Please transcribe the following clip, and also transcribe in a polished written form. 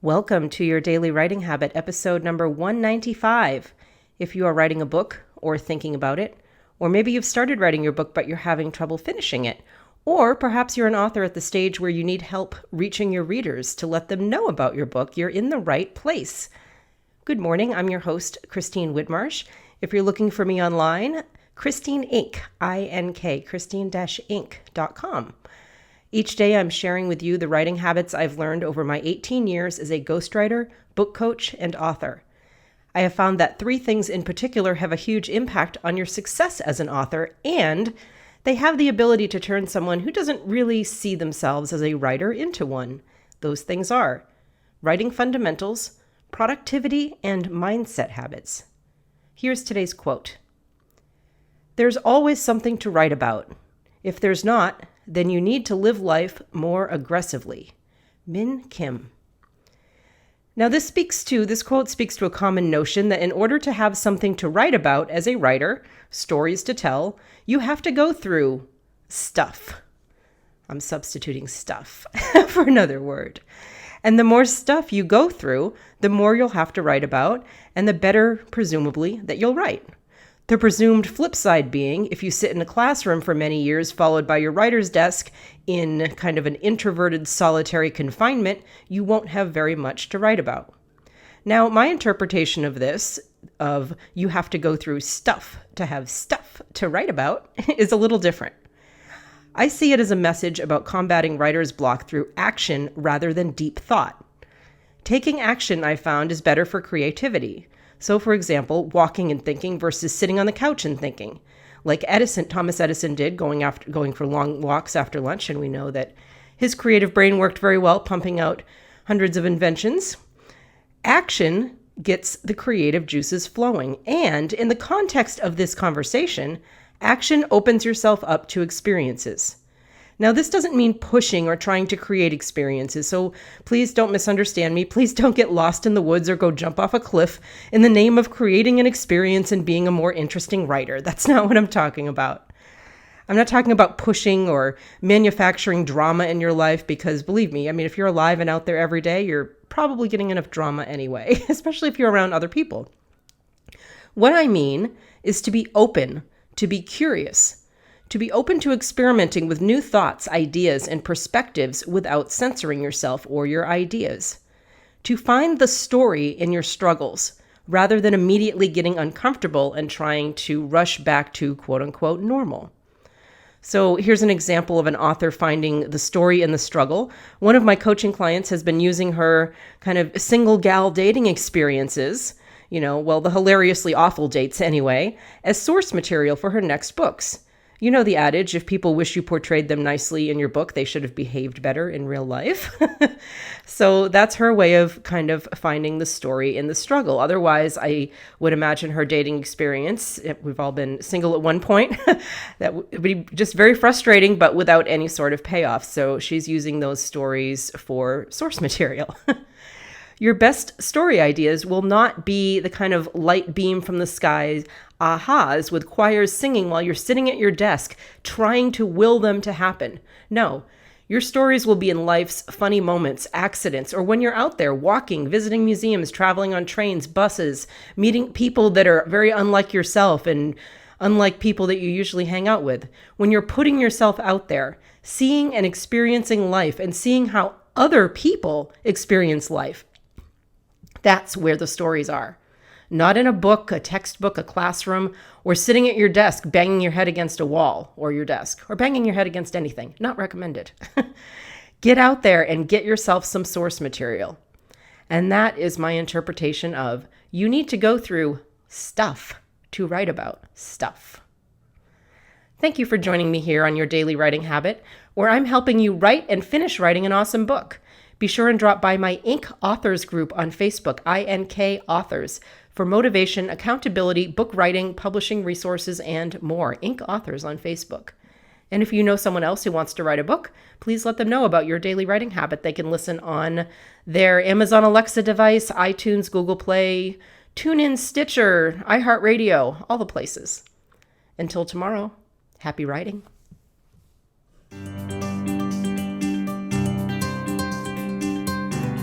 Welcome to your Daily Writing Habit, episode number 195. If you are writing a book or thinking about it, or maybe you've started writing your book but you're having trouble finishing it, or perhaps you're an author at the stage where you need help reaching your readers to let them know about your book, you're in the right place. Good morning, I'm your host, Christine Whitmarsh. If you're looking for me online, Christine Inc., I-N-K, christine-inc.com. Each day I'm sharing with you the writing habits I've learned over my 18 years as a ghostwriter, book coach, and author. I have found that three things in particular have a huge impact on your success as an author, and they have the ability to turn someone who doesn't really see themselves as a writer into one. Those things are writing fundamentals, productivity, and mindset habits. Here's today's quote. "There's always something to write about. If there's not, then you need to live life more aggressively." Min Kim. Now this quote speaks to a common notion that in order to have something to write about as a writer, stories to tell, you have to go through stuff. I'm substituting stuff for another word. And the more stuff you go through, the more you'll have to write about, and the better, presumably, that you'll write. The presumed flip side being, if you sit in a classroom for many years followed by your writer's desk in kind of an introverted solitary confinement, you won't have very much to write about. Now, my interpretation of this, of you have to go through stuff to have stuff to write about, is a little different. I see it as a message about combating writer's block through action rather than deep thought. Taking action, I found, is better for creativity. So, for example, walking and thinking versus sitting on the couch and thinking, like Thomas Edison did, going for long walks after lunch, and we know that his creative brain worked very well, pumping out hundreds of inventions. Action gets the creative juices flowing, and in the context of this conversation, action opens yourself up to experiences. Now, this doesn't mean pushing or trying to create experiences, so please don't misunderstand me. Please don't get lost in the woods or go jump off a cliff in the name of creating an experience and being a more interesting writer. That's not what I'm talking about. I'm not talking about pushing or manufacturing drama in your life because, believe me, if you're alive and out there every day, you're probably getting enough drama anyway, especially if you're around other people. What I mean is to be open, to be curious, to be open to experimenting with new thoughts, ideas, and perspectives without censoring yourself or your ideas. To find the story in your struggles, rather than immediately getting uncomfortable and trying to rush back to quote-unquote normal. So here's an example of an author finding the story in the struggle. One of my coaching clients has been using her kind of single gal dating experiences, the hilariously awful dates anyway, as source material for her next books. You know the adage, if people wish you portrayed them nicely in your book, they should have behaved better in real life. So that's her way of kind of finding the story in the struggle. Otherwise, I would imagine her dating experience, we've all been single at one point, that would be just very frustrating, but without any sort of payoff. So she's using those stories for source material. Your best story ideas will not be the kind of light beam from the sky ahas with choirs singing while you're sitting at your desk, trying to will them to happen. No, your stories will be in life's funny moments, accidents, or when you're out there walking, visiting museums, traveling on trains, buses, meeting people that are very unlike yourself and unlike people that you usually hang out with. When you're putting yourself out there, seeing and experiencing life and seeing how other people experience life. That's where the stories are. Not in a book, a textbook, a classroom, or sitting at your desk banging your head against a wall or your desk, or banging your head against anything. Not recommended. Get out there and get yourself some source material. And that is my interpretation of you need to go through stuff to write about stuff. Thank you for joining me here on your Daily Writing Habit, where I'm helping you write and finish writing an awesome book. Be sure and drop by my Inc. Authors group on Facebook, INK Authors, for motivation, accountability, book writing, publishing resources, and more. Inc. Authors on Facebook. And if you know someone else who wants to write a book, please let them know about your daily writing habit. They can listen on their Amazon Alexa device, iTunes, Google Play, TuneIn, Stitcher, iHeartRadio, all the places. Until tomorrow, happy writing.